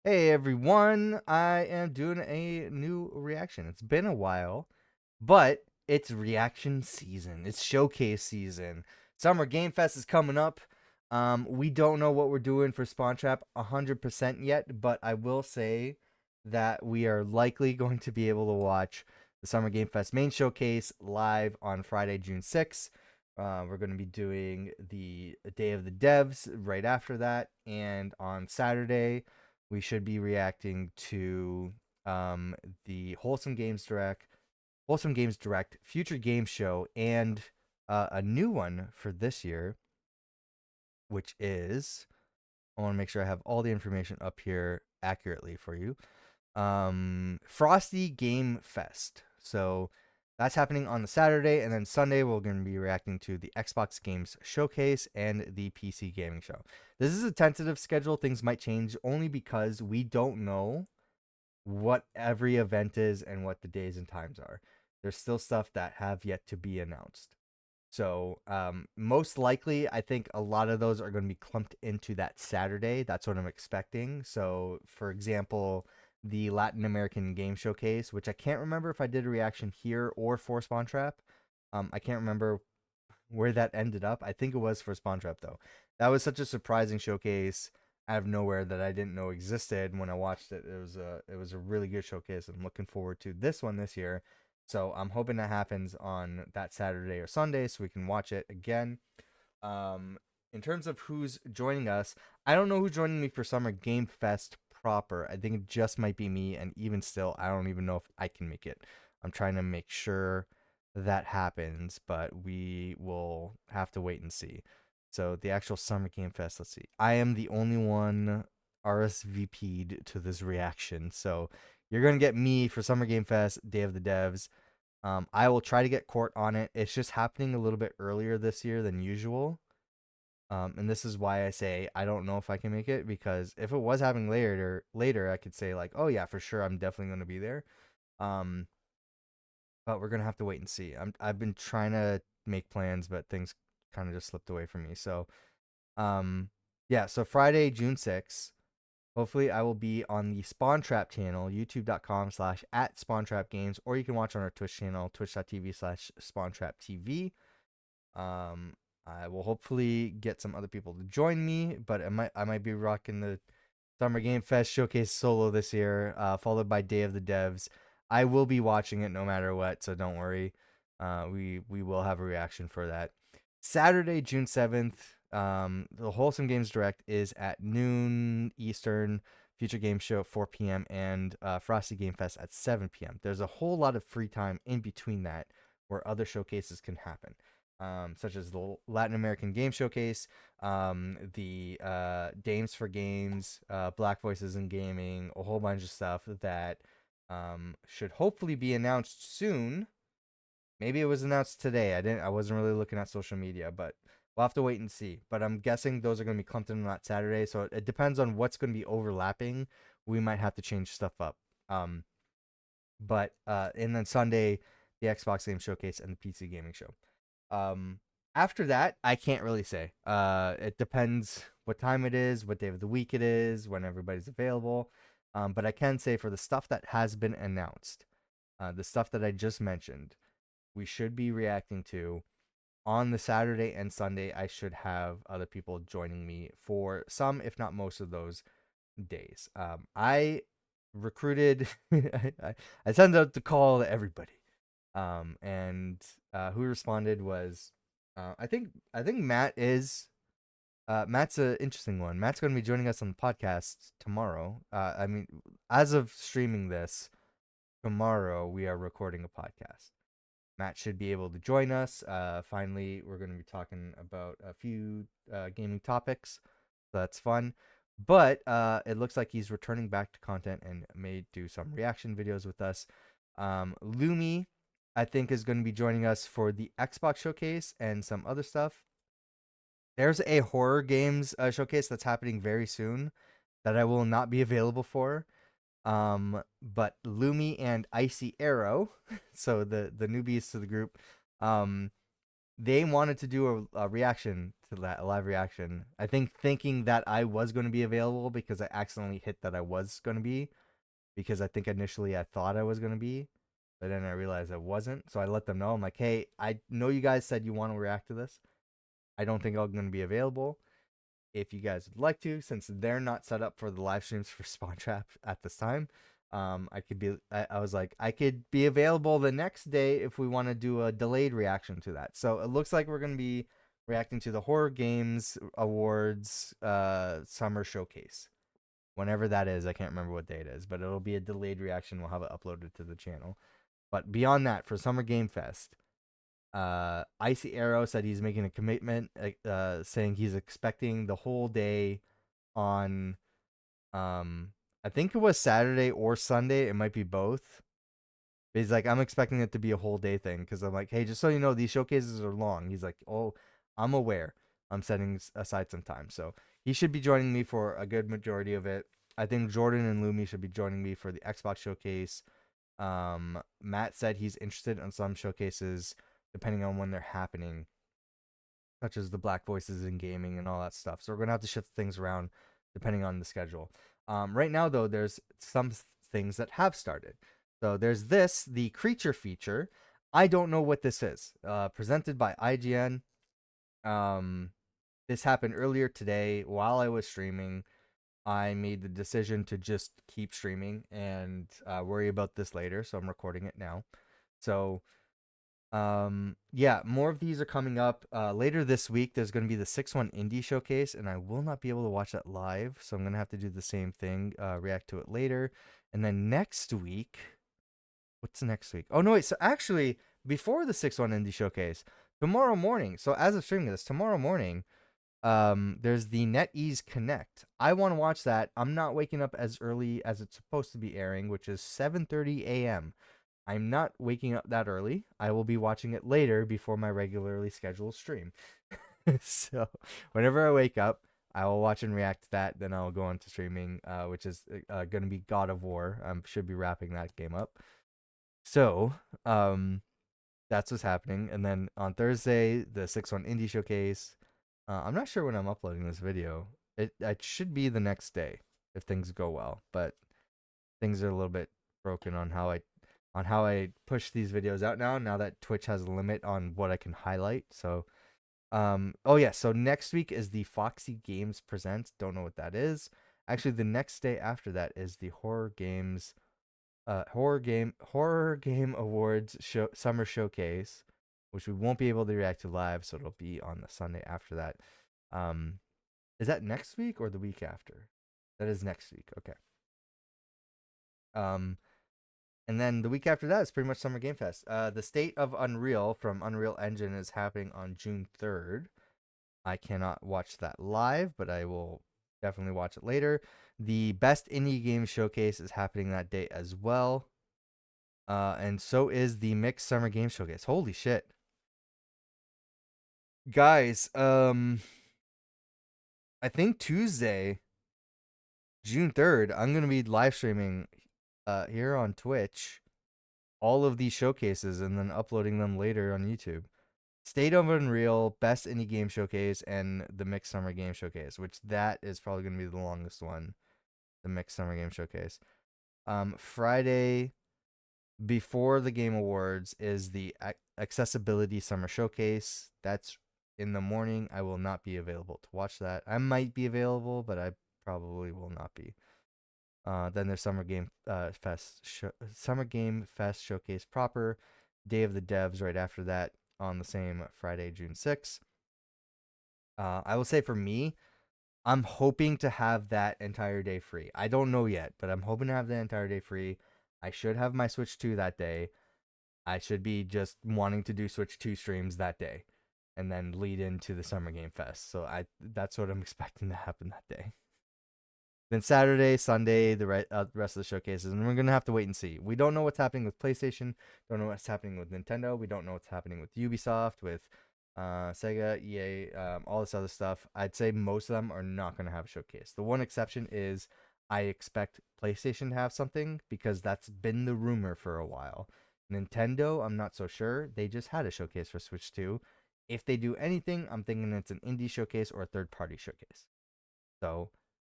Hey everyone, I am doing a new reaction. It's been a while, but it's reaction season. It's showcase season. Summer Game Fest is coming up. We don't know what we're doing for Spawn Trap 100% yet, but I will say that we are likely going to be able to watch the Summer Game Fest main showcase live on Friday, June 6th. We're going to be doing the Day of the Devs right after that, and on Saturday, we should be reacting to um, the Wholesome Games Direct Future Game Show, and a new one for this year, which is I want to make sure I have all the information up here accurately for you. Frosty Game Fest. So that's happening on the Saturday, and then Sunday we're going to be reacting to the Xbox Games Showcase and the PC Gaming Show. This is a tentative schedule. Things might change only because we don't know what every event is and what the days and times are. There's still stuff that have yet to be announced. So most likely, I think a lot of those are going to be clumped into that Saturday. That's what I'm expecting. So, for example, the Latin American Game Showcase, which I can't remember if I did a reaction here or for Spawn Trap. I can't remember where that ended up. I think it was for Spawn Trap though. That was such a surprising showcase out of nowhere that I didn't know existed. When I watched it, it was a really good showcase. I'm looking forward to this one this year. So I'm hoping that happens on that Saturday or Sunday so we can watch it again. Um, in terms of who's joining us, I don't know who's joining me for Summer Game Fest proper. I think it just might be me, and even still, I don't even know if I can make it. I'm trying to make sure that happens, but we will have to wait and see. So the actual Summer Game Fest, let's see. I am the only one RSVP'd to this reaction, so you're gonna get me for Summer Game Fest, Day of the Devs. I will try to get Court on it. It's just happening a little bit earlier this year than usual. And this is why I say I don't know if I can make it, because if it was happening later, I could say like, oh yeah, for sure, I'm definitely going to be there. Um, but we're gonna have to wait and see. I've been trying to make plans, but things kind of just slipped away from me. So, um, yeah. So Friday, June 6th. Hopefully, I will be on the Spawn Trap channel, youtube.com/at Spawn Trap Games, or you can watch on our Twitch channel, twitch.tv/Spawn Trap TV. Um, I will hopefully get some other people to join me, but I might be rocking the Summer Game Fest Showcase solo this year, followed by Day of the Devs. I will be watching it no matter what, so don't worry. We will have a reaction for that. Saturday, June 7th, the Wholesome Games Direct is at noon Eastern. Future Game Show at 4 p.m. and Frosty Game Fest at 7 p.m. There's a whole lot of free time in between that where other showcases can happen, such as the Latin American Game Showcase, the Dames for Games, Black Voices in Gaming, a whole bunch of stuff that should hopefully be announced soon. Maybe it was announced today. I wasn't really looking at social media, but we'll have to wait and see. But I'm guessing those are going to be clumped in on that Saturday, so it depends on what's going to be overlapping. We might have to change stuff up. But and then Sunday, the Xbox Game Showcase and the PC Gaming Show. Um, After that, I can't really say. It depends what time it is, what day of the week it is, when everybody's available. But I can say for the stuff that has been announced, the stuff that I just mentioned, we should be reacting to on the Saturday and Sunday. I should have other people joining me for some, if not most, of those days. I recruited, I sent out the call to everybody. And who responded was, I think Matt's an interesting one. Matt's going to be joining us on the podcast tomorrow. I mean, as of streaming this tomorrow, we are recording a podcast. Matt should be able to join us. Finally, we're going to be talking about a few gaming topics. So that's fun. But it looks like he's returning back to content and may do some reaction videos with us. Lumi, I think, is going to be joining us for the Xbox showcase and some other stuff. There's a horror games showcase that's happening very soon that I will not be available for. But Lumi and Icy Arrow, so the newbies to the group, um, they wanted to do a reaction to that, a live reaction. I think thinking that I was going to be available because I accidentally hit that I was going to be, because I think initially I thought I was going to be, but then I realized I wasn't. So I let them know. I'm like, hey, I know you guys said you want to react to this. I don't think I'm going to be available. If you guys would like to, since they're not set up for the live streams for Spawn Trap at this time, I could be. I was like, I could be available the next day if we want to do a delayed reaction to that. So it looks like we're going to be reacting to the Horror Games Awards Summer Showcase. Whenever that is, I can't remember what day it is, but it'll be a delayed reaction. We'll have it uploaded to the channel. But beyond that, for Summer Game Fest, Icy Arrow said he's making a commitment, saying he's expecting the whole day on, I think it was Saturday or Sunday. It might be both. But he's like, I'm expecting it to be a whole day thing, because I'm like, hey, just so you know, these showcases are long. He's like, oh, I'm aware. I'm setting aside some time. So he should be joining me for a good majority of it. I think Jordan and Lumi should be joining me for the Xbox showcase. Matt said he's interested in some showcases depending on when they're happening, such as the Black Voices in Gaming and all that stuff. So we're gonna have to shift things around depending on the schedule. Right now, though, there's some things that have started. So there's the creature feature. I don't know what this is. Presented by IGN. This happened earlier today while I was streaming. I made the decision to just keep streaming and worry about this later, so I'm recording it now. So yeah, more of these are coming up later this week. There's going to be the 6-1 indie showcase, and I will not be able to watch that live, so I'm going to have to do the same thing, react to it later. And then next week, what's next week? Oh no, wait, so actually before the 6-1 indie showcase, tomorrow morning, so as of streaming this, tomorrow morning, there's the NetEase Connect. I want to watch that. I'm not waking up as early as it's supposed to be airing, which is 7:30 a.m. I'm not waking up that early. I will be watching it later before my regularly scheduled stream. So whenever I wake up, I will watch and react to that. Then I'll go on to streaming, which is going to be God of War. I should be wrapping that game up. So that's what's happening. And then on Thursday, the 6-1 Indie Showcase. I'm not sure when I'm uploading this video. It should be the next day if things go well, but things are a little bit broken on how I push these videos out now that Twitch has a limit on what I can highlight. So oh yeah, so next week is the Foxy Games Presents. Don't know what that is. Actually, the next day after that is the Horror Game Awards Summer Showcase, which we won't be able to react to live, so it'll be on the Sunday after that. Is that next week or the week after? That is next week. Okay. And then the week after that is pretty much Summer Game Fest. The State of Unreal from Unreal Engine is happening on June 3rd. I cannot watch that live, but I will definitely watch it later. The Best Indie Game Showcase is happening that day as well. And so is the Mixed Summer Game Showcase. Holy shit. Guys, I think Tuesday, June 3rd, I'm going to be live streaming here on Twitch all of these showcases and then uploading them later on YouTube. State of Unreal, Best Indie Game Showcase, and the Mixed Summer Game Showcase, which that is probably going to be the longest one, the Mixed Summer Game Showcase. Friday, before the Game Awards, is the Accessibility Summer Showcase. That's in the morning. I will not be available to watch that. I might be available, but I probably will not be. Then there's Summer Game Fest Showcase proper, Day of the Devs right after that on the same Friday, June 6th. I will say for me, I'm hoping to have that entire day free. I don't know yet, but I'm hoping to have the entire day free. I should have my Switch 2 that day. I should be just wanting to do Switch 2 streams that day and then lead into the Summer Game Fest. So that's what I'm expecting to happen that day. Then Saturday, Sunday, the rest of the showcases, and we're gonna have to wait and see. We don't know what's happening with PlayStation. Don't know what's happening with Nintendo. We don't know what's happening with Ubisoft, with Sega, EA, all this other stuff. I'd say most of them are not gonna have a showcase. The one exception is I expect PlayStation to have something because that's been the rumor for a while. Nintendo, I'm not so sure. They just had a showcase for Switch 2 If they do anything, I'm thinking it's an indie showcase or a third-party showcase. So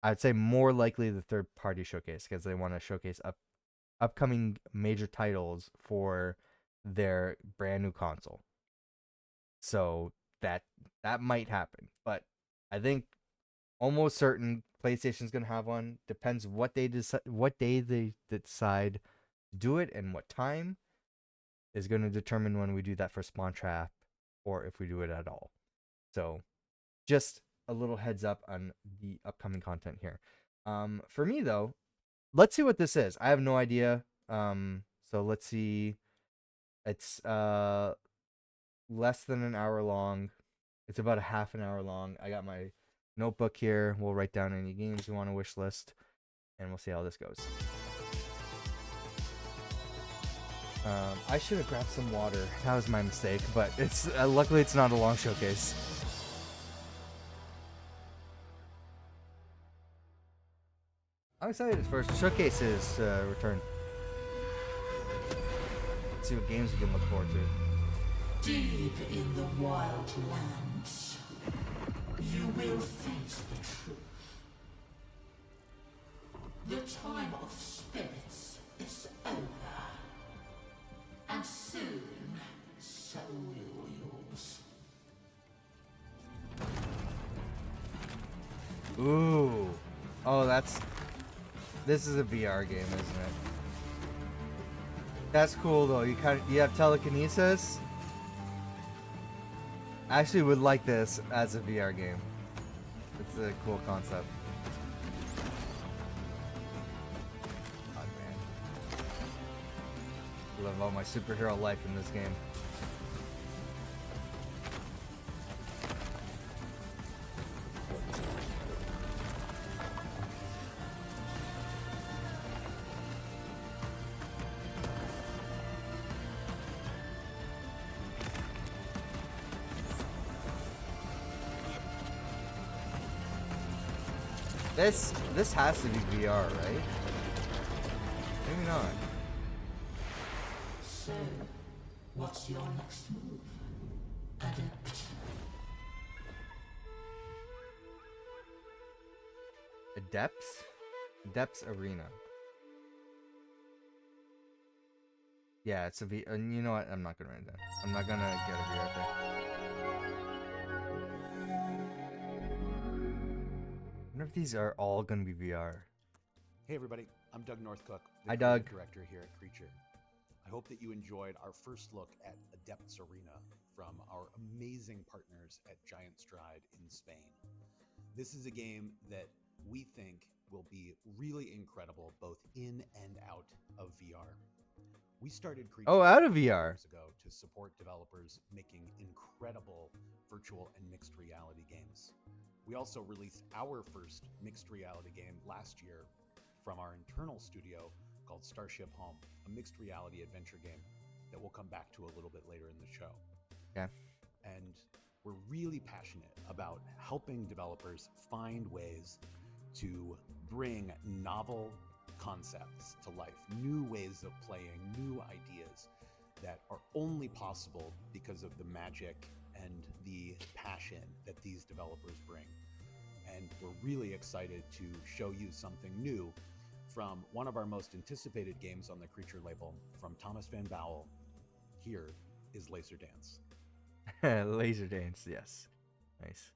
I'd say more likely the third-party showcase because they want to showcase upcoming major titles for their brand new console. So that might happen, but I think almost certain PlayStation's gonna have one. Depends what they what day they decide to do it and what time is going to determine when we do that for Spawn Trap or if we do it at all. So just a little heads up on the upcoming content here. For me though, let's see what this is. I have no idea. So let's see. It's less than an hour long. It's about a half an hour long. I got my notebook here. We'll write down any games we want to wish list, and we'll see how this goes. I should have grabbed some water. That was my mistake, but it's luckily it's not a long showcase. I'm excited for showcases return. Let's see what games we can look forward to. Deep in the wild lands, you will face the truth. The time of spirits is over. And soon, so will yours. Ooh. Oh, this is a VR game, isn't it? That's cool though. You have telekinesis. I actually would like this as a VR game. It's a cool concept. God, man. Live all my superhero life in this game. This has to be VR, right? Maybe not. So, what's your next move, Adept? Adepts Arena. Yeah, it's a V. And you know what? I'm not gonna write that. I'm not gonna get a VR thing. I wonder if these are all gonna be VR. Hey everybody, I'm Doug Northcook, the Hi, creative Doug. director here at Creature. I hope that you enjoyed our first look at Adepts Arena from our amazing partners at Giant Stride in Spain. This is a game that we think will be really incredible both in and out of VR. We started Creature Out of VR. years ago to support developers making incredible virtual and mixed reality games. We also released our first mixed reality game last year from our internal studio called Starship Home, a mixed reality adventure game that we'll come back to a little bit later in the show. Yeah. And we're really passionate about helping developers find ways to bring novel concepts to life, new ways of playing, new ideas that are only possible because of the magic and the passion that these developers bring. And we're really excited to show you something new from one of our most anticipated games on the Creature label from Thomas Van Bowel. Here is Laser Dance. Laser Dance, yes. Nice.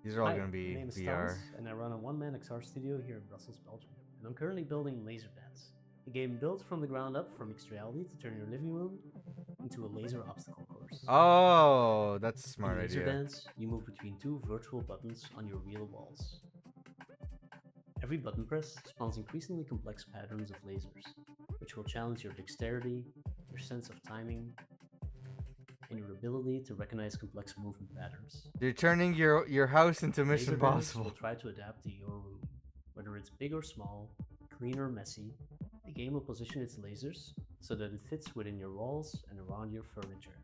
These are all going to be My name is VR. Thomas, and I run a one-man XR studio here in Brussels, Belgium. And I'm currently building Laser Dance, a game built from the ground up for mixed reality to turn your living room into a laser obstacle course. Oh, that's a smart in Laser idea. Dance, you move between two virtual buttons on your real walls. Every button press spawns increasingly complex patterns of lasers, which will challenge your dexterity, your sense of timing, and your ability to recognize complex movement patterns. You're turning your house into Mission Laser Dance Impossible. will try to adapt to your room. Whether it's big or small, clean or messy, the game will position its lasers so that it fits within your walls and around your furniture.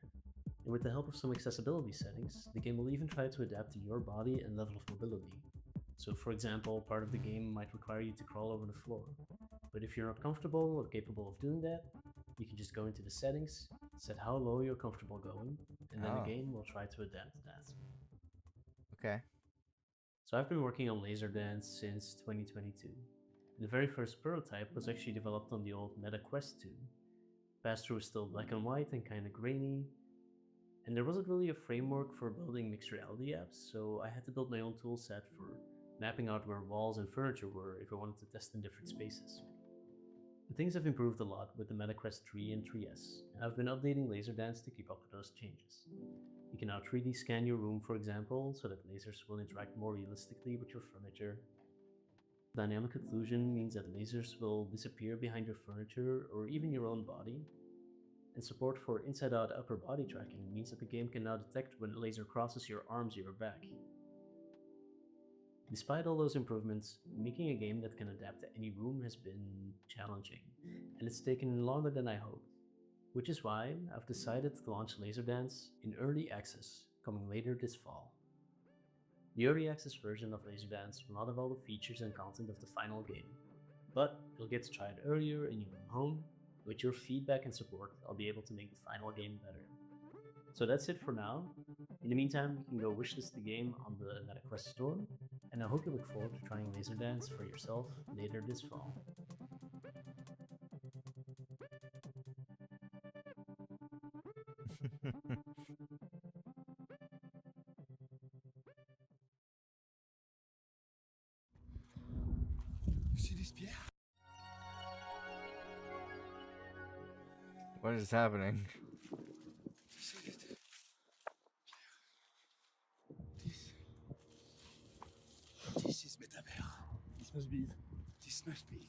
And with the help of some accessibility settings, the game will even try to adapt to your body and level of mobility. So for example, part of the game might require you to crawl over the floor. But if you're not comfortable or capable of doing that, you can just go into the settings, set how low you're comfortable going, and then Oh. the game will try to adapt to that. Okay. So I've been working on Laser Dance since 2022. The very first prototype was actually developed on the old MetaQuest 2. Pass-through was still black and white and kinda grainy, and there wasn't really a framework for building mixed reality apps, so I had to build my own toolset for mapping out where walls and furniture were if I wanted to test in different spaces. But things have improved a lot with the MetaQuest 3 and 3S, and I've been updating LaserDance to keep up with those changes. You can now 3D scan your room, for example, so that lasers will interact more realistically with your furniture. Dynamic occlusion means that lasers will disappear behind your furniture or even your own body. And support for inside-out upper body tracking means that the game can now detect when a laser crosses your arms or your back. Despite all those improvements, making a game that can adapt to any room has been challenging, and it's taken longer than I hoped. Which is why I've decided to launch LaserDance in early access, coming later this fall. The early access version of LaserDance will not have all the features and content of the final game, but you'll get to try it earlier in your own home. With your feedback and support, I'll be able to make the final game better. So that's it for now. In the meantime, you can go wishlist the game on the MetaQuest store, and I hope you look forward to trying LaserDance for yourself later this fall. What is happening? This is Metaverse. This must be it. This must be it.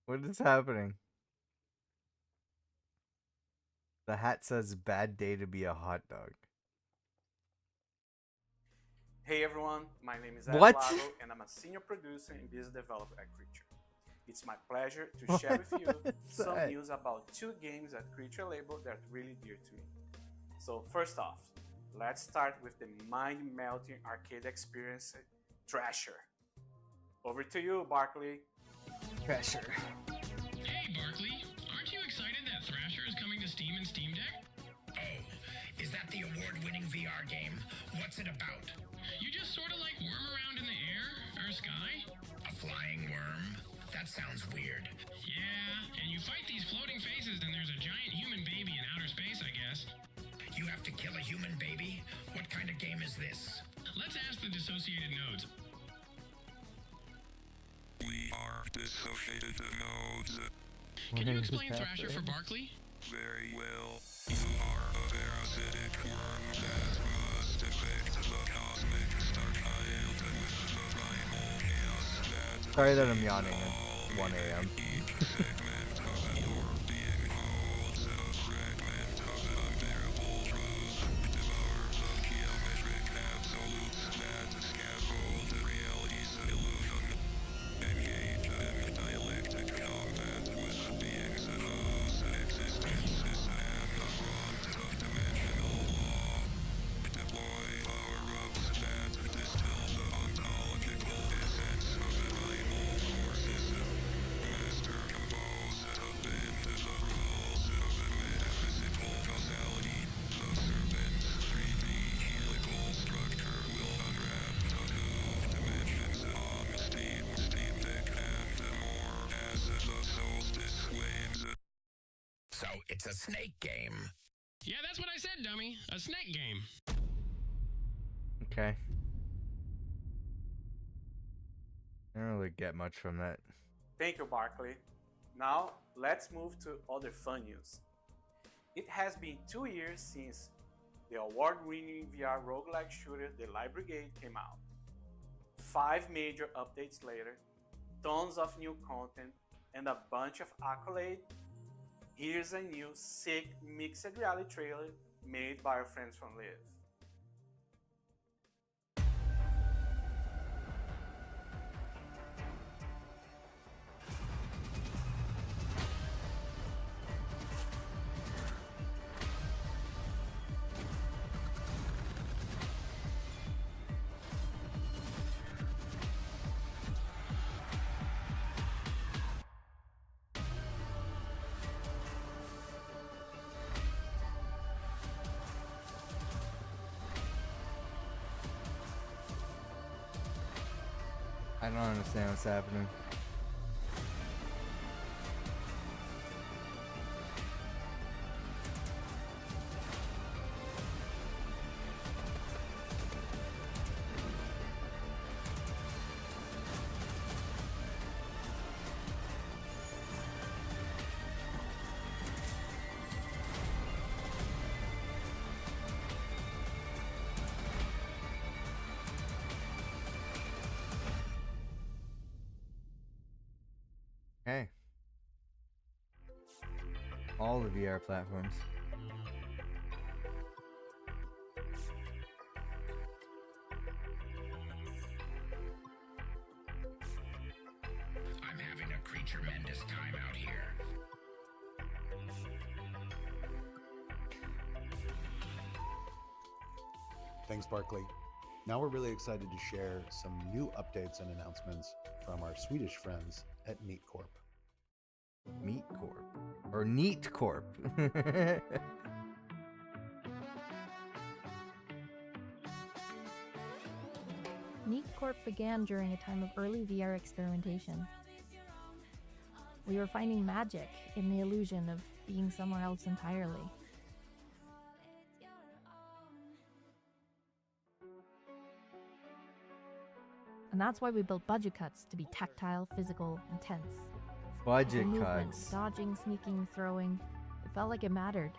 What is happening? The hat says bad day to be a hot dog. Hey everyone, my name is What? Ed Lago and I'm a senior producer and business developer at Creature. It's my pleasure to share with you some that? news about 2 games at Creature label that are really dear to me. So first off, let's start with the mind-melting arcade experience, Thrasher. Over to you, Barkley. Pressure. Hey, Barkley, aren't you excited that Thrasher is coming to Steam and Steam Deck? Oh, is that the award-winning VR game? What's it about? You just sort of like worm around in the air or sky? A flying worm? That sounds weird. Yeah, and you fight these floating faces and there's a giant human baby in outer space, I guess. You have to kill a human baby? What kind of game is this? Let's ask the dissociated nodes. We are dissociated nodes. Can you explain Thrasher for Barkley? Very well. You are a parasitic worm that must affect the cosmic star child with the primal chaos that Sorry that I'm yawning at 1 a.m. each segment of your being holds a fragment of unbearable truth, devours of geometric absolutes that scaffold reality's illusion. Engage in dialectic combat with beings whose existence is an affront of dimensional law. Deploy power-ups that distill the ontological essence of the primal forces. Master compose to bend the rules of the metaphysical causality. The serpent's 3D helical structure will unwrap the 2 dimensions on Steam Deck and more as the solstice wanes. So it's a snake game. Yeah, that's what I said, dummy. A snake game. Okay. I don't really get much from that. Thank you, Barkley. Now, let's move to other fun news. It has been 2 years since the award-winning VR roguelike shooter The Light Brigade came out. 5 major updates later, tons of new content, and a bunch of accolades. Here's a new sick mixed reality trailer made by our friends from Live. I don't understand what's happening. Okay. All the VR platforms. I'm having a creature-mendous time out here. Thanks, Barkley. Now we're really excited to share some new updates and announcements from our Swedish friends at Neat Corp. Meat Corp. Or Neat Corp. Neat Corp began during a time of early VR experimentation. We were finding magic in the illusion of being somewhere else entirely. And that's why we built budget cuts to be tactile, physical, and tense. Budget Movement, cuts. dodging, sneaking, throwing. It felt like it mattered.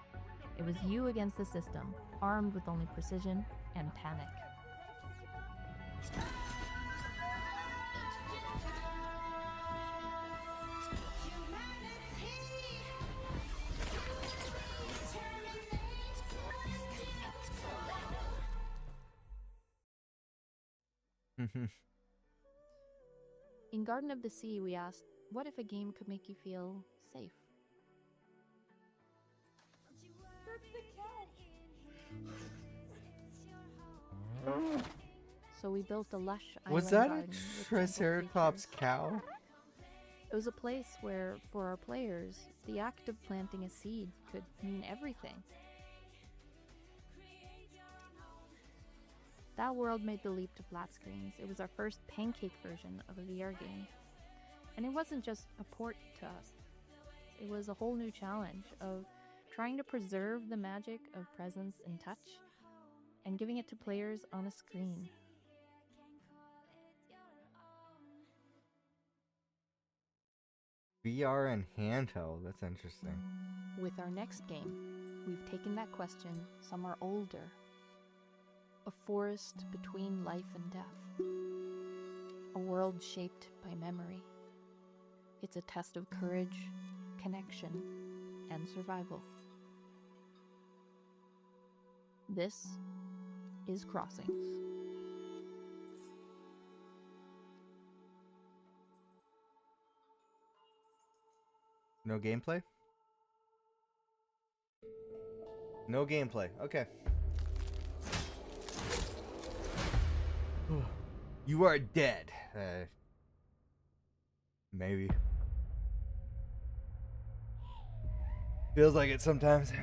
It was you against the system, armed with only precision and panic. In Garden of the Sea, we asked, what if a game could make you feel safe? So we built a lush Was island that a garden with gentle Triceratops creatures. cow? It was a place where, for our players, the act of planting a seed could mean everything. That world made the leap to flat screens. It was our first pancake version of a VR game. And it wasn't just a port to us. It was a whole new challenge of trying to preserve the magic of presence and touch and giving it to players on a screen. VR and handheld. That's interesting. With our next game, we've taken that question somewhere older. A forest between life and death. A world shaped by memory. It's a test of courage, connection, and survival. This is Crossings. No gameplay? No gameplay. Okay. You are dead. Maybe. Feels like it sometimes.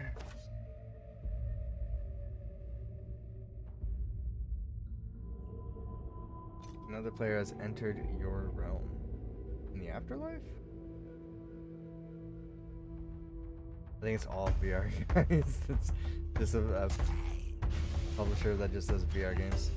Another player has entered your realm. In the afterlife? I think it's all VR guys. It's just a publisher that just does VR games.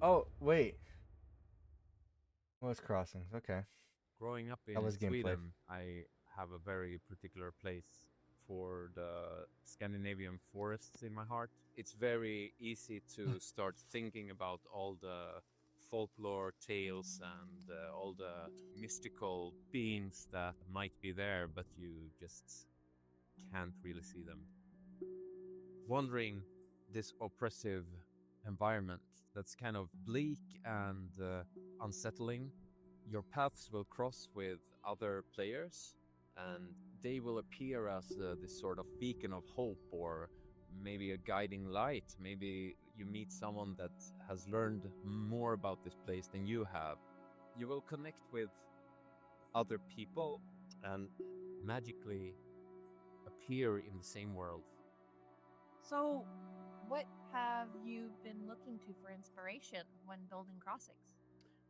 Oh, wait. What's Crossings? Okay. Growing up in That was gameplay. Sweden, I have a very particular place for the Scandinavian forests in my heart. It's very easy to start thinking about all the folklore tales and all the mystical beings that might be there, but you just can't really see them. wandering this oppressive environment that's kind of bleak and unsettling. Your paths will cross with other players, and they will appear as this sort of beacon of hope, or maybe a guiding light. Maybe you meet someone that has learned more about this place than you have. You will connect with other people and magically appear in the same world. So, what have you been looking to for inspiration when building crossings?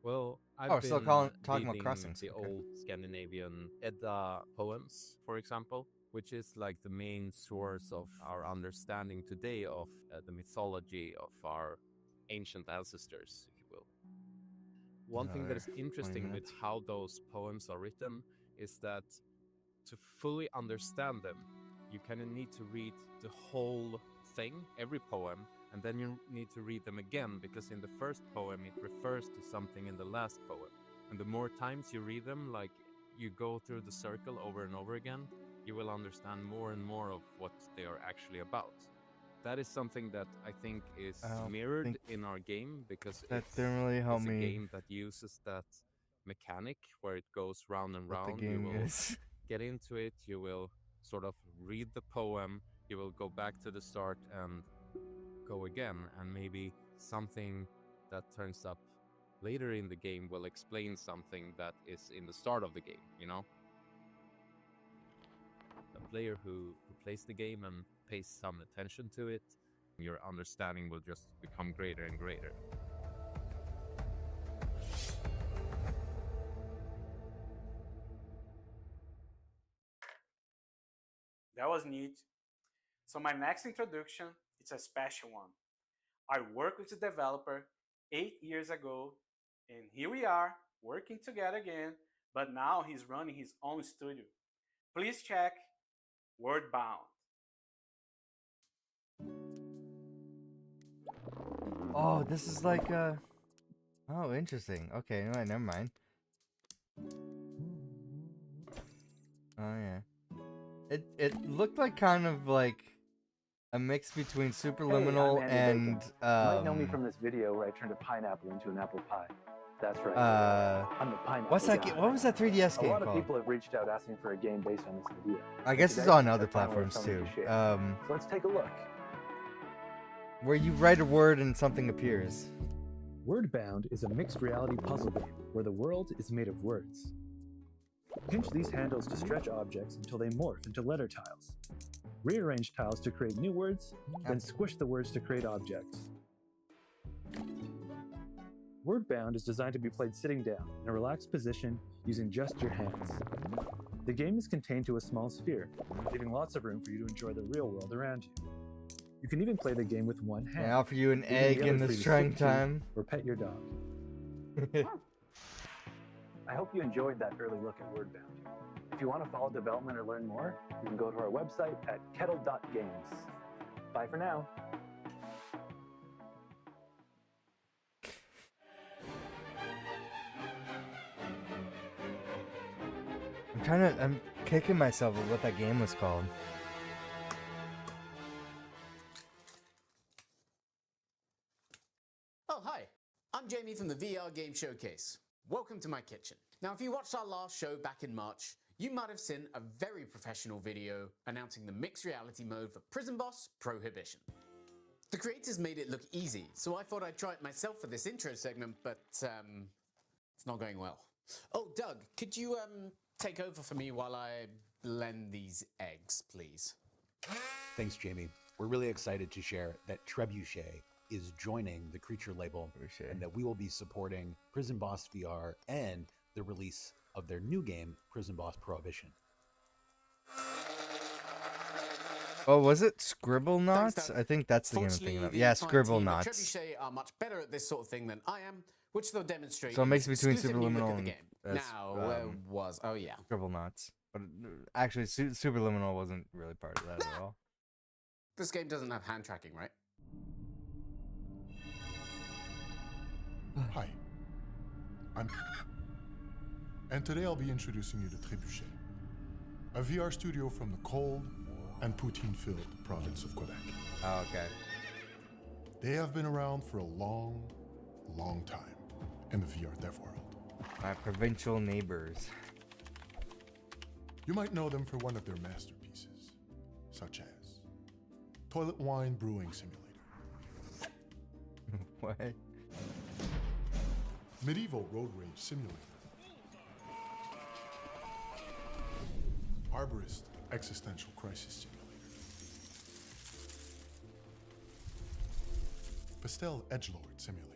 Well, I've Oh, been still talking about reading crossings. the Okay. old Scandinavian Edda poems, for example, which is like the main source of our understanding today of the mythology of our ancient ancestors, if you will. One thing that is Another 20 interesting with minutes. how those poems are written is that to fully understand them, you kind of need to read the whole thing, every poem, and then you need to read them again, because in the first poem it refers to something in the last poem. And the more times you read them, like you go through the circle over and over again, you will understand more and more of what they are actually about. That is something that I think is I don't mirrored think in our game, because that it's, didn't really help it's a me. game that uses that mechanic where it goes round and What the round. You game will is. get into it, you will sort of read the poem, you will go back to the start and go again, and maybe something that turns up later in the game will explain something that is in the start of the game, you know? A player who plays the game and pays some attention to it, your understanding will just become greater and greater. That was neat. So my next introduction, it's a special one. I worked with the developer 8 years ago, and here we are working together again, but now he's running his own studio. Please check Wordbound. Oh, this is like oh, interesting. Okay, no, never mind. Oh yeah. It looked like kind of like a mix between Superliminal Hey, I'm Andy and Bacon. You might know me from this video where I turned a pineapple into an apple pie. That's right. I'm the pineapple what's that? guy. What was that 3DS A game lot of called? people have reached out asking for a game based on this idea. I guess Today, it's on I other finally have platforms something too. to share. So let's take a look. Where you write a word and something appears. Wordbound is a mixed reality puzzle game where the world is made of words. Pinch these handles to stretch objects until they morph into letter tiles. Rearrange tiles to create new words, then squish the words to create objects. Wordbound is designed to be played sitting down in a relaxed position using just your hands. The game is contained to a small sphere, leaving lots of room for you to enjoy the real world around you. You can even play the game with one hand. I offer you an using egg the in other this free to trying sit to time. or pet your dog. I hope you enjoyed that early look at Wordbound. If you want to follow development or learn more, you can go to our website at kettle.games. Bye for now. I'm kicking myself with what that game was called. Oh, hi. I'm Jamie from the VR Game Showcase. Welcome to my kitchen. Now, if you watched our last show back in March, you might have seen a very professional video announcing the mixed reality mode for Prison Boss Prohibition. The creators made it look easy, so I thought I'd try it myself for this intro segment, but it's not going well. Oh, Doug, could you take over for me while I blend these eggs, please? Thanks, Jamie. We're really excited to share that Trebuchet is joining the Creature label, and that we will be supporting Prison Boss VR and the release of their new game, Prison Boss Prohibition. Oh, was it Scribble Thanks, Knots? Doug. I think that's the game I'm Fortunately, thinking of. the Yeah, entire Scribble team at Knots. Trebuchet are much better at this sort of thing than I am, which they'll demonstrate. So it in makes this between exclusive new look Superliminal at the and game. Now, where was? Oh yeah, Scribble Knots. But actually, Superliminal wasn't really part of that at all. this game doesn't have hand tracking, right? Hi, I'm and today I'll be introducing you to Trebuchet, a VR studio from the cold and Poutine-filled province of Quebec. Oh, okay. They have been around for a long, long time in the VR dev world. My provincial neighbors. You might know them for one of their masterpieces, such as Toilet Wine Brewing Simulator. What? Medieval Road Rage Simulator. Arborist Existential Crisis Simulator. Pastel Edgelord Simulator.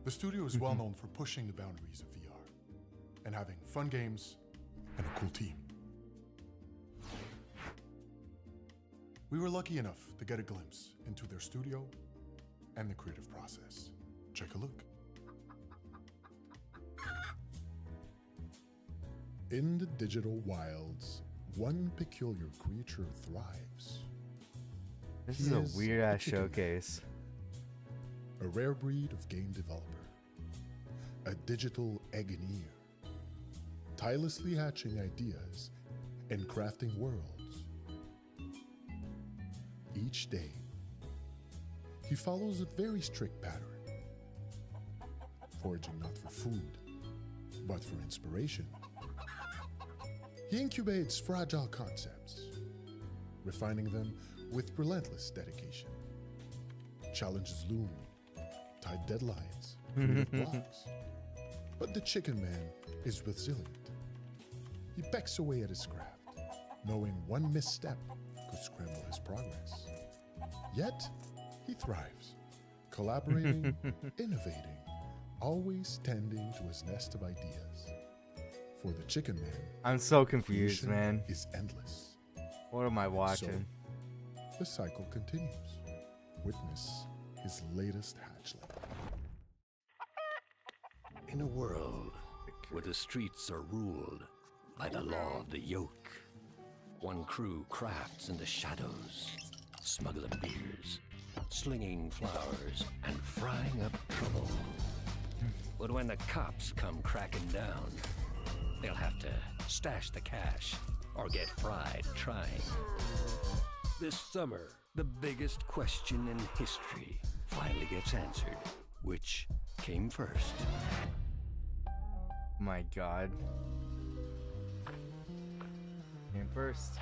The studio is well known for pushing the boundaries of VR and having fun games and a cool team. We were lucky enough to get a glimpse into their studio and the creative process. Check a look. In the digital wilds, one peculiar creature thrives. This He is a is weird ass a chicken. showcase. A rare breed of game developer. A digital engineer. Tirelessly hatching ideas and crafting worlds. Each day, he follows a very strict pattern. Foraging not for food, but for inspiration. He incubates fragile concepts, refining them with relentless dedication. Challenges loom, tight deadlines, creative blocks. But the Chicken Man is resilient. He pecks away at his craft, knowing one misstep could scramble his progress. Yet, he thrives, collaborating, innovating, always tending to his nest of ideas. For the Chicken Man, I'm so confused, creation man. is endless. What am I watching? So, the cycle continues. Witness his latest hatchling. In a world where the streets are ruled by the law of the yoke, one crew crafts in the shadows, smuggling beers, slinging flowers, and frying up trouble. But when the cops come cracking down, they'll have to stash the cash or get fried trying. This summer, the biggest question in history finally gets answered. Which came first? My God. Came first.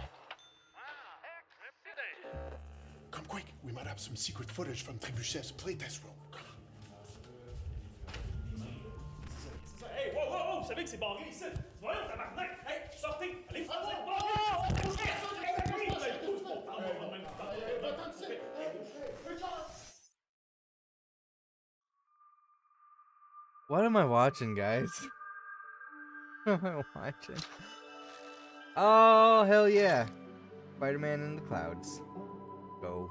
Come quick, we might have some secret footage from Trebuchet's playtest room. Hey, wow, wow, wow, vous savez que c'est barré ici? Voyons, tabarnak! Hey, sortez! Allez, What am I watching, guys? What am I watching? Oh, hell yeah. Spider-Man in the clouds. Go.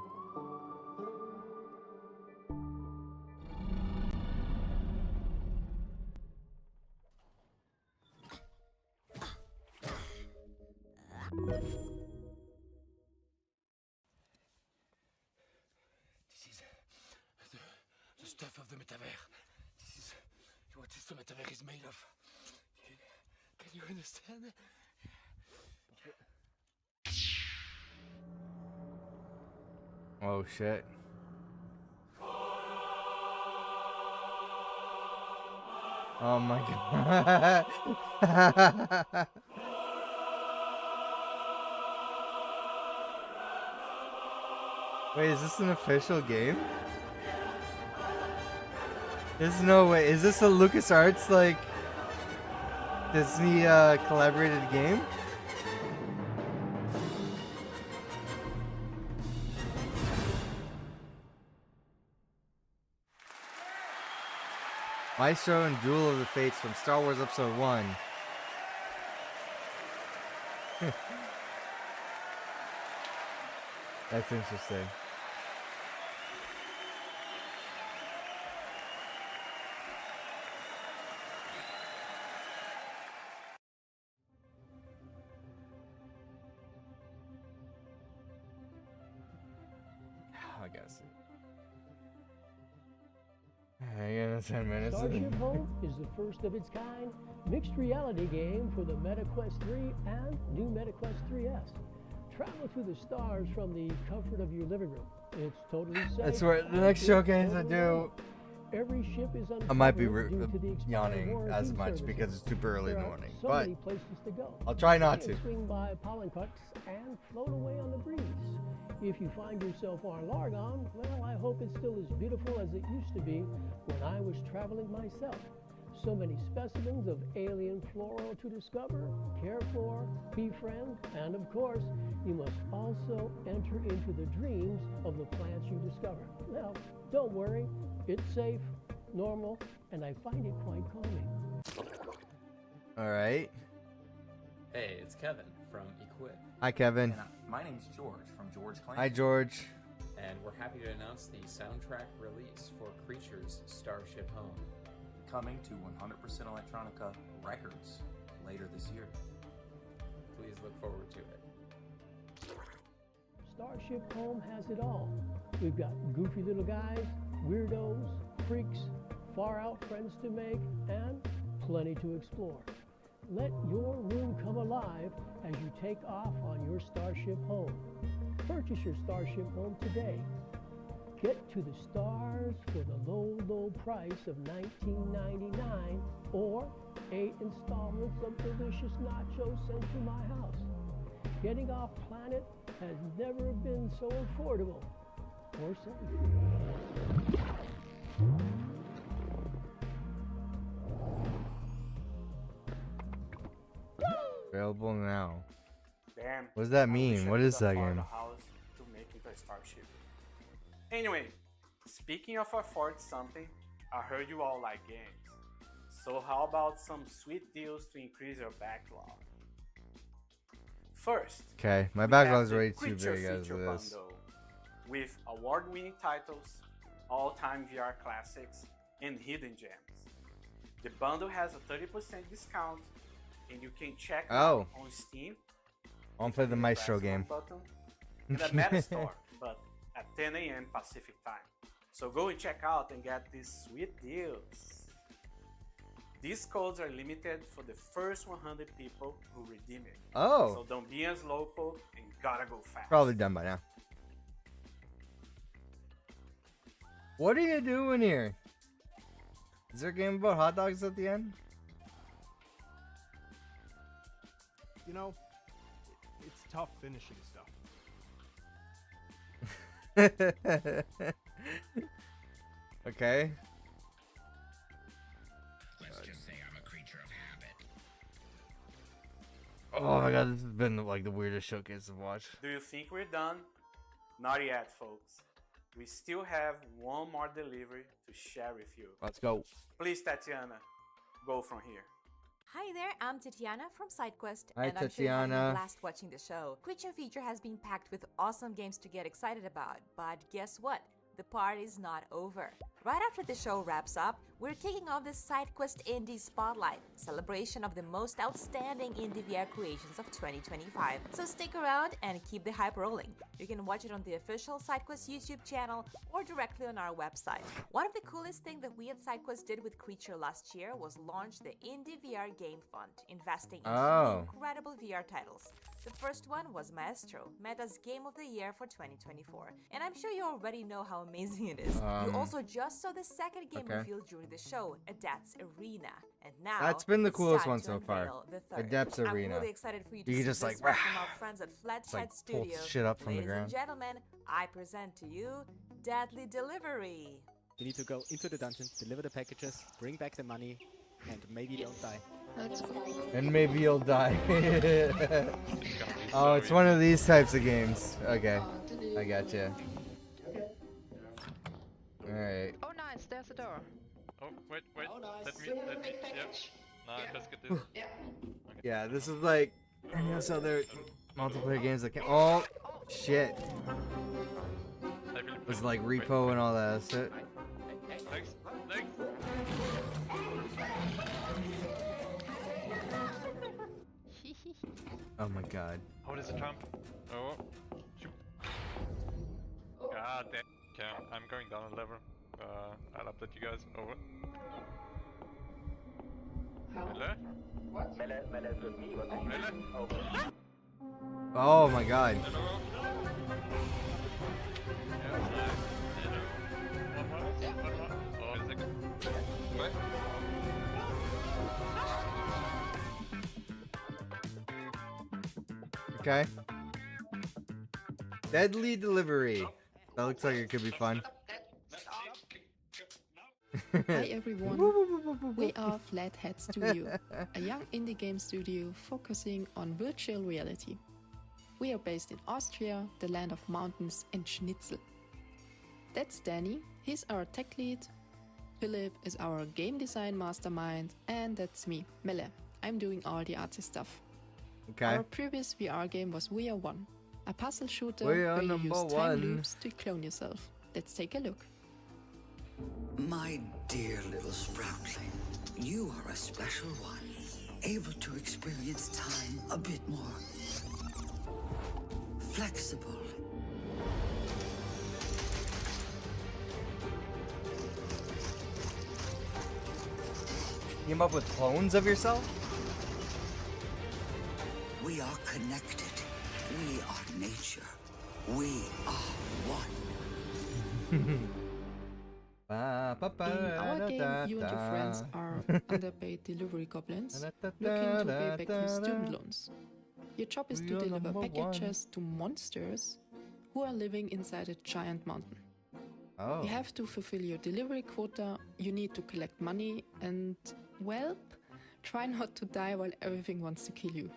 This is the stuff of the metaverse. This is what the metaverse is made of. Can you understand? Oh, shit. Oh my God. Wait, is this an official game? There's no way. Is this a LucasArts, like, Disney collaborated game? Maestro and Duel of the Fates from Star Wars Episode 1. That's interesting. I guess. I gotta in 10 minutes. Starship Home is the first of its kind mixed reality game for the MetaQuest 3 and new MetaQuest 3S. Travel to the stars from the comfort of your living room. It's totally safe. That's where the next showcase I do. Every ship is I might be yawning as much because it's super early in the morning, so but many places to go. I'll try not You can to. swing by pollen cuts and float away on the breeze. If you find yourself on Largon, well, I hope it's still as beautiful as it used to be when I was traveling myself. So many specimens of alien flora to discover, care for, befriend, and of course, you must also enter into the dreams of the plants you discover. Now, don't worry, it's safe, normal, and I find it quite calming. All right. Hey, it's Kevin from Equip. Hi, Kevin. And my name's George from George Clancy. Hi, George. And we're happy to announce the soundtrack release for Creatures Starship Home. Coming to 100% Electronica Records later this year. Please look forward to it. Starship Home has it all. We've got goofy little guys, weirdos, freaks, far out friends to make, and plenty to explore. Let your room come alive as you take off on your Starship Home. Purchase your Starship Home today. Get to the stars for the low, low price of $19.99 or 8 installments of delicious nachos sent to my house. Getting off planet has never been so affordable or safe. Available now. Damn. What does that I wish mean? I What could is that afford game? a house to make into a starship. Anyway, speaking of afford something, I heard you all like games. So how about some sweet deals to increase your backlog? First, Okay, my we backlog's have the way too Creature big as Feature this. Bundle with award-winning titles, all-time VR classics, and hidden gems. The bundle has a 30% discount, and you can check it out on Steam. I want to play the Maestro game. Button in the Meta Store, but at 10 a.m. Pacific time. So go and check out and get these sweet deals. These codes are limited for the first 100 people who redeem it. Oh. So don't be as local and gotta go fast. Probably done by now. What are you doing here? Is there a game about hot dogs at the end? You know, it's tough finishing stuff. Okay. Let's just say I'm a creature of habit. Oh my god, this has been like the weirdest showcase to watch. Do you think we're done? Not yet, folks. We still have one more delivery to share with you. Let's go. Please, Tatiana, go from here. Hi there, I'm Tatiana from SideQuest, Hi, and I'm sure you're having a Tatiana. blast watching the show. Creature Feature has been packed with awesome games to get excited about, but guess what? The party's not over. Right after the show wraps up, we're kicking off the SideQuest Indie Spotlight, celebration of the most outstanding indie VR creations of 2025. So stick around and keep the hype rolling. You can watch it on the official SideQuest YouTube channel or directly on our website. One of the coolest things that we at SideQuest did with Creature last year was launch the Indie VR Game Fund, investing in Oh. three incredible VR titles. The first one was Maestro, Meta's Game of the Year for 2024, and I'm sure you already know how amazing it is. You also just saw the second game okay. revealed during the show, Adepts Arena, and now That's been the it's coolest time one to so far. unveil the third. Adepts Arena. I'm really excited for you to You see can just this like, one from our friends at Flathead like, pull Studio. shit up from the Ladies ground. and gentlemen, I present to you Deadly Delivery. You need to go into the dungeon, deliver the packages, bring back the money, and maybe don't die. And maybe you'll die. Oh, it's one of these types of games. Okay, I gotcha. Alright. Oh, nice. There's a door. Oh, wait. Let me, yeah. No, let's get this. Yeah, this is like any of those other multiplayer games that can. Oh, shit. It's like repo and all that. That's it. Thanks. Oh my god. Oh, there's a jump. Oh. Shoot. God damn. Okay, I'm going down a level. I'll update you guys. Over. Mele? What? Mele with me. What? Mele? Over. Oh my god. Okay. Deadly Delivery. That looks like it could be fun. Hi everyone, we are Flathead Studio, a young indie game studio focusing on virtual reality. We are based in Austria, the land of mountains and schnitzel. That's Danny, he's our tech lead. Philip is our game design mastermind, and that's me, Mele. I'm doing all the artsy stuff. Okay. Our previous VR game was We Are One, a puzzle shooter We are where you number use time one. loops to clone yourself. Let's take a look. My dear little Sproutling, you are a special one, able to experience time a bit more flexible. Came up with clones of yourself? We are connected. We are nature. We are one. In our game, you and your friends are underpaid delivery goblins looking to pay back your student loans. Your job is to deliver packages to monsters who are living inside a giant mountain. Oh. You have to fulfill your delivery quota, you need to collect money, and, well, try not to die while everything wants to kill you.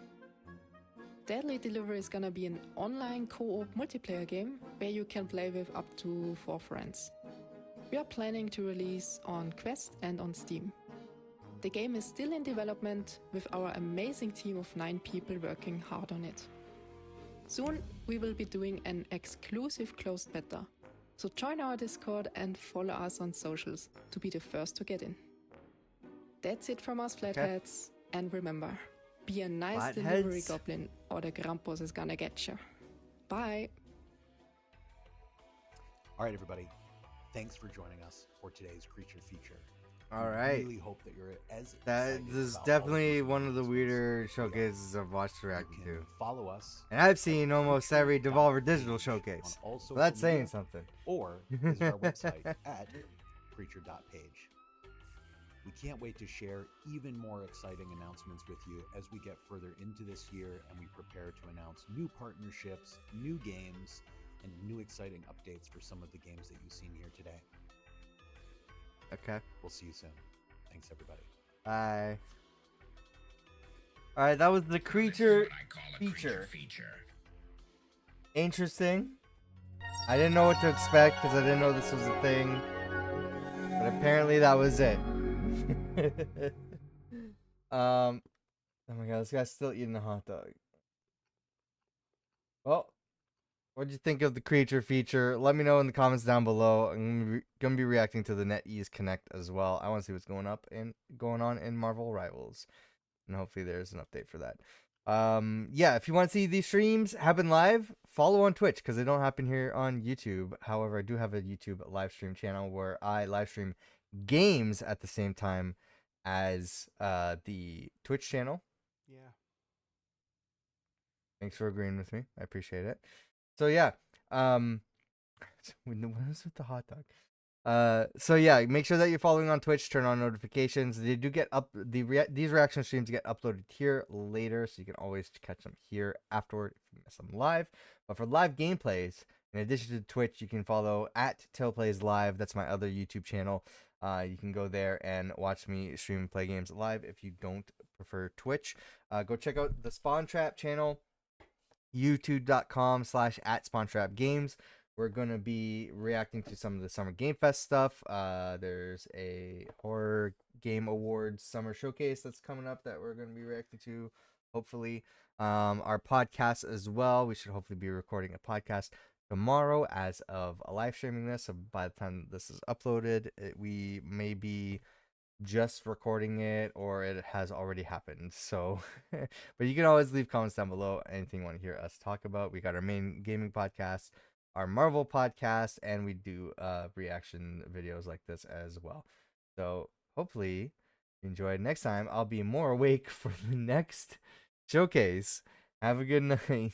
Deadly Delivery is gonna be an online co-op multiplayer game where you can play with up to 4 friends. We are planning to release on Quest and on Steam. The game is still in development with our amazing team of 9 people working hard on it. Soon we will be doing an exclusive closed beta, so join our Discord and follow us on socials to be the first to get in. That's it from us Flatheads, and remember, be a nice delivery Flatheads. goblin or the Krampus is gonna get you. Bye! All right, everybody. Thanks for joining us for today's creature feature. All We right. really hope that you're as That excited is about definitely one of the weirder showcases I've watched reacting to. follow us And I've seen almost every Devolver Digital showcase. all So social that's saying media, something. or visit our website at creature.page. We can't wait to share even more exciting announcements with you as we get further into this year and we prepare to announce new partnerships, new games, and new exciting updates for some of the games that you've seen here today. Okay. We'll see you soon. Thanks, everybody. Bye. Alright, that was the creature feature. Interesting. I didn't know what to expect because I didn't know this was a thing. But apparently that was it. Oh my god, this guy's still eating a hot dog. Well, what did you think of the creature feature? Let me know in the comments down below. I'm gonna be reacting to the NetEase Connect as well. I want to see what's going on in Marvel Rivals, and hopefully there's an update for that. Yeah, if you want to see these streams happen live, follow on Twitch because they don't happen here on YouTube. However, I do have a YouTube live stream channel where I live stream games at the same time as the Twitch channel. Yeah. Thanks for agreeing with me. I appreciate it. So yeah, what is with the hot dog? So yeah, make sure that you're following on Twitch. Turn on notifications. They do get up. These reaction streams get uploaded here later, so you can always catch them here afterward if you miss them live. But for live gameplays, in addition to Twitch, you can follow at Tailplays Live. That's my other YouTube channel. You can go there and watch me stream and play games live if you don't prefer Twitch. Go check out the Spawn Trap channel, youtube.com/@SpawnTrapGames. We're going to be reacting to some of the Summer Game Fest stuff. There's a Horror Game Awards Summer Showcase that's coming up that we're going to be reacting to, hopefully. Our podcast as well. We should hopefully be recording a podcast tomorrow as of live streaming this. So by the time this is uploaded, we may be just recording it or it has already happened. So, but you can always leave comments down below. Anything you want to hear us talk about. We got our main gaming podcast, our Marvel podcast, and we do reaction videos like this as well. So hopefully you enjoyed. Next time I'll be more awake for the next showcase. Have a good night.